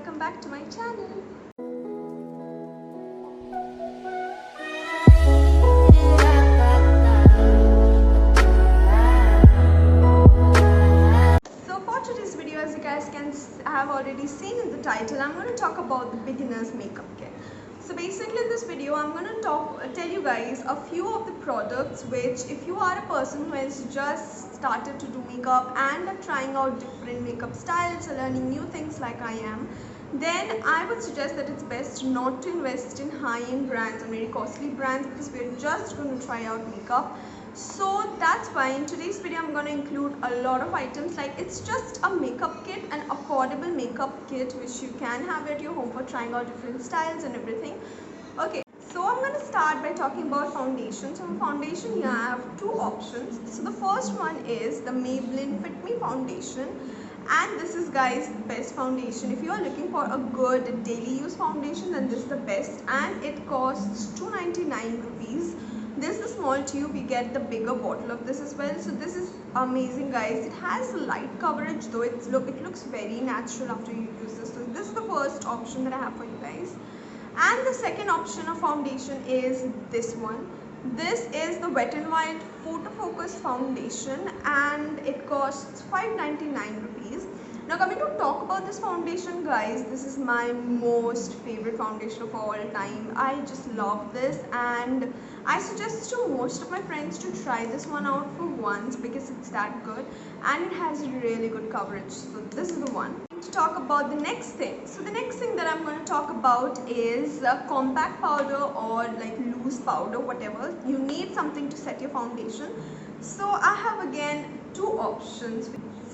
welcome back to my channel. So for today's video, as you guys can have already seen in the title, I'm going to talk about the beginner's makeup kit. So basically in this video, I'm going to tell you guys a few of the products which, if you are a person who has just started to do makeup and are trying out different makeup styles or learning new things like I am, then I would suggest that it's best not to invest in high-end brands or very costly brands, because we're just going to try out makeup. So that's why in today's video I'm going to include a lot of items. Like, it's just a makeup kit, an affordable makeup kit which you can have at your home for trying out different styles and everything. Okay, so I'm going to start by talking about foundation. So for foundation here I have two options. So the first one is the Maybelline Fit Me foundation, and this is, guys, the best foundation. If you are looking for a good daily use foundation, then this is the best, and it costs 299 rupees. This is the small tube, you get the bigger bottle of this as well. So this is amazing, guys. It has light coverage, though it looks very natural after you use this. So this is the first option that I have for you guys. And the second option of foundation is this one. This is the Wet n Wild Photo Focus foundation, and it costs 599 rupees. Now coming to talk about this foundation, guys, this is my most favorite foundation of all time. I just love this, and I suggest to most of my friends to try this one out for once because it's that good and it has really good coverage. So this is the one. To talk about the next thing. So the next thing that I'm going to talk about is a compact powder or like loose powder, whatever. You need something to set your foundation. So I have again two options.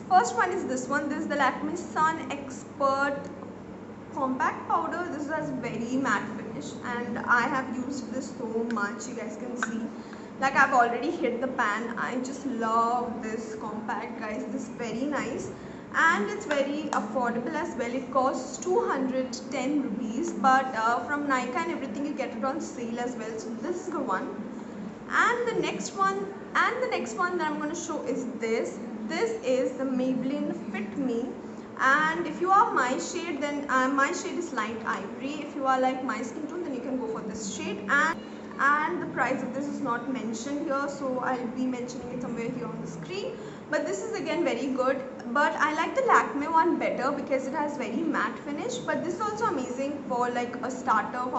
First one is this one. This is the Lakme Sun Expert compact powder. This has very matte finish and I have used this so much. You guys can see, like, I've already hit the pan. I just love this compact, guys. This is very nice and it's very affordable as well. It costs 210 rupees, but from Nykaa and everything you get it on sale as well. So this is the one. And the next one that I'm going to show is this. This is the Maybelline Fit Me, and if you are my shade, then my shade is light ivory. If you are like my skin tone, then you can go for this shade. And the price of this is not mentioned here, so I'll be mentioning it somewhere here on the screen. But this is again very good, but I like the Lakme one better because it has very matte finish. But this is also amazing for like a starter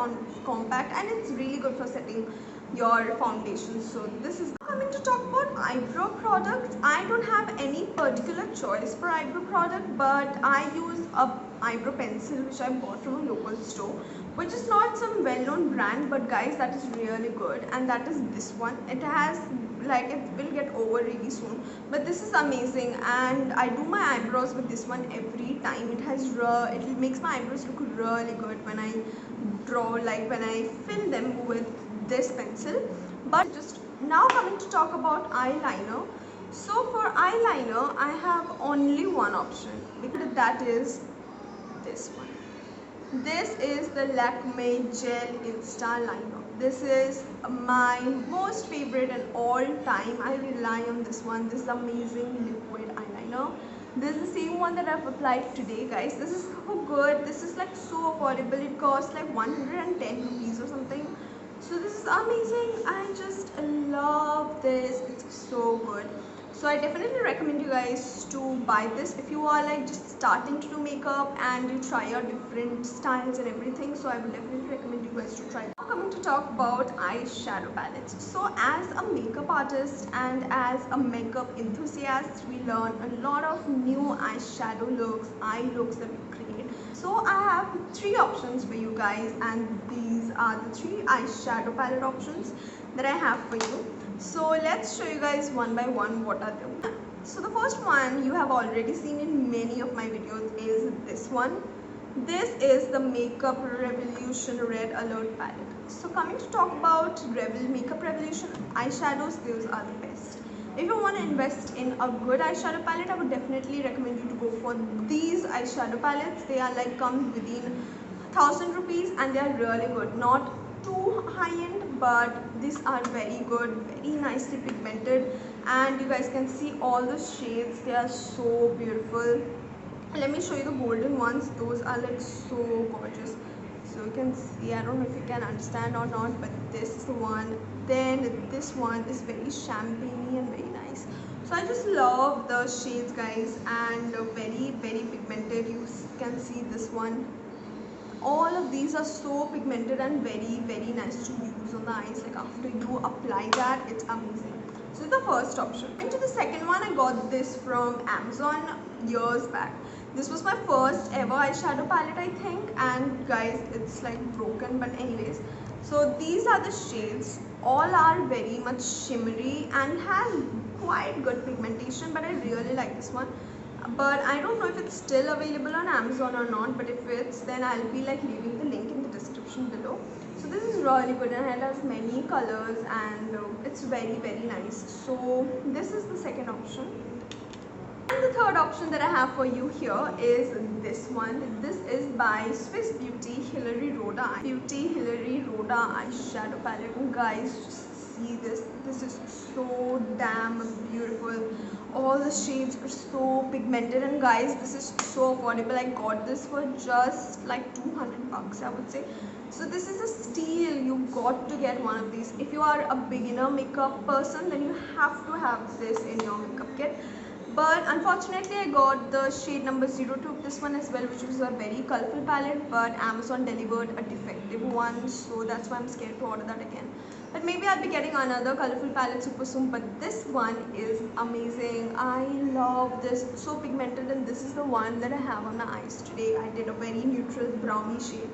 compact, and it's really good for setting your foundation. So this is coming to talk about eyebrow products. I don't have any particular choice for eyebrow product, but I use a eyebrow pencil which I bought from a local store, which is not some well-known brand, but guys, that is really good, and that is this one. It has, like, it will get over really soon, but this is amazing, and I do my eyebrows with this one every time. It makes my eyebrows look really good when I draw, like when I fill them with this pencil. But just now coming to talk about eyeliner. So for eyeliner I have only one option, because that is this one. This is the Lakme Gel Insta Liner. This is my most favorite and all time. I rely on this one. This is amazing liquid eyeliner. This is the same one that I've applied today, guys. This is so good. This is like so affordable. It costs like 110 rupees or something. So this is amazing. I just love this. It's so good. So I definitely recommend you guys to buy this if you are like just starting to do makeup and you try out different styles and everything. So I would definitely recommend you guys to try. Now coming to talk about eyeshadow palettes. So as a makeup artist and as a makeup enthusiast, we learn a lot of new eyeshadow looks, eye looks that we create. So I have three options for you guys, and these are the three eyeshadow palette options that I have for you. So let's show you guys one by one what are them. So the first one you have already seen in many of my videos is this one. This is the Makeup Revolution Red Alert palette. So coming to talk about Makeup Revolution eyeshadows, those are the best. If you want to invest in a good eyeshadow palette, I would definitely recommend you to go for these eyeshadow palettes. They are like come within 1000 rupees and they are really good. Not too high end, but these are very good, very nicely pigmented, and you guys can see all the shades. They are so beautiful. Let me show you the golden ones. Those are like so gorgeous. So you can see, I don't know if you can understand or not, but this is the one. Then this one is very champagne and very nice. So I just love the shades, guys, and very pigmented. You can see this one. All of these are so pigmented and very nice to use on the eyes. Like after you apply that, it's amazing. So this is the first option. Into the second one, I got this from Amazon years back. This was my first ever eyeshadow palette, I think, and guys, it's like broken, but anyways. So these are the shades. All are very much shimmery and has quite good pigmentation, but I really like this one. But I don't know if it's still available on Amazon or not, but if it's, then I'll be like leaving the link in the description below. So this is really good and it has many colors and it's very nice. So this is the second option. And the third option that I have for you here is this one. This is by Swiss Beauty Hilary Rhoda eyeshadow palette. And guys, just see this. This is so damn beautiful. All the shades are so pigmented, and guys, this is so affordable. I got this for just like 200 bucks, I would say. So this is a steal. You got to get one of these. If you are a beginner makeup person, then you have to have this in your makeup kit. But unfortunately, I got the shade number 02 of this one as well, which was a very colorful palette, but Amazon delivered a defective one, so that's why I'm scared to order that again. But maybe I'll be getting another colorful palette super soon. But this one is amazing. I love this. So pigmented, and this is the one that I have on my eyes today. I did a very neutral brownie shade.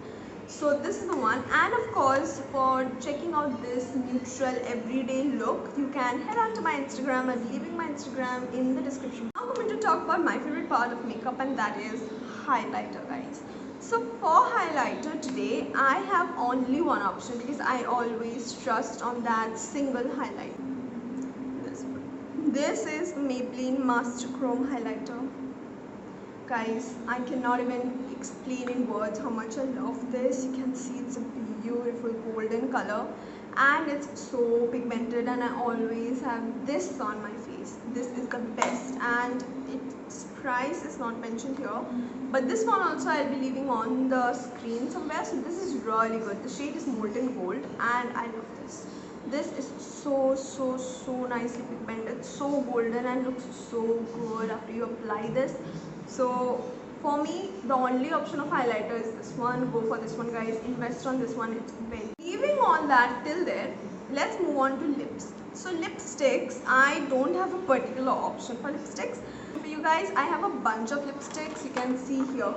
So this is the one. And of course, for checking out this neutral everyday look, you can head on to my Instagram. I'm leaving my Instagram in the description. Now I'm going to talk about my favorite part of makeup, and that is highlighter, guys. So for highlighter today, I have only one option because I always trust on that single highlighter. This is Maybelline Master Chrome highlighter. Guys, I cannot even explain in words how much I love this. You can see it's a beautiful golden color and it's so pigmented, and I always have this on my face. This is the best, and its price is not mentioned here, but this one also I'll be leaving on the screen somewhere. So this is really good. The shade is Molten Gold and I love this. This is so nicely pigmented, so golden, and looks so good after you apply this. So for me, the only option of highlighter is this one. Go for this one, guys. Invest on this one. It's very. Leaving all that till there, let's move on to lips. So lipsticks, I don't have a particular option for lipsticks. For you guys, I have a bunch of lipsticks. You can see here.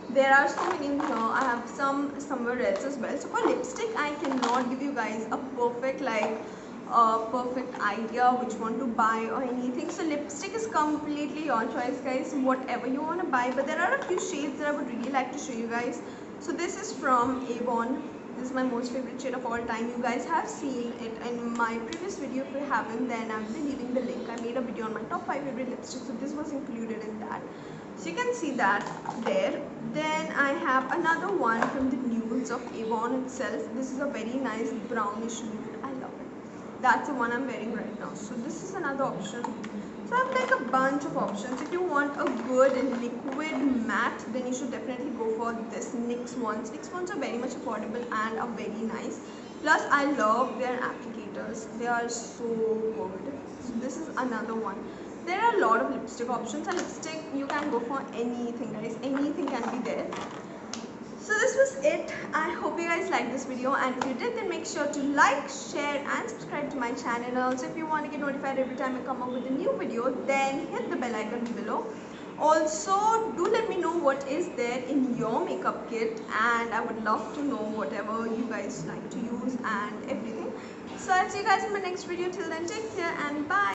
There are so many in here. I have some somewhere else as well. So for lipstick, I cannot give you guys a perfect perfect idea which one to buy or anything. So lipstick is completely your choice, guys, whatever you want to buy. But there are a few shades that I would really like to show you guys. So this is from Avon. This is my most favorite shade of all time. You guys have seen it in my previous video. If you haven't, then I'll be leaving the link. I made a video on my top 5 favorite lipsticks, so this was included in that. So you can see that there. Then I have another one from the nudes of Avon itself. This is a very nice brownish nude. I love it. That's the one I'm wearing right now. So this is another option. So I have like a bunch of options. If you want a good liquid matte, then you should definitely go for this NYX ones. NYX ones are very much affordable and are very nice. Plus I love their applicators. They are so good. So this is another one. There are a lot of lipstick options, and lipstick you can go for anything, guys. Anything can be there. So this was it. I hope you guys liked this video, and if you did, then make sure to like, share and subscribe to my channel. And also, if you want to get notified every time I come up with a new video, then hit the bell icon below. Also, do let me know what is there in your makeup kit, and I would love to know whatever you guys like to use and everything. So I'll see you guys in my next video. Till then, take care and bye.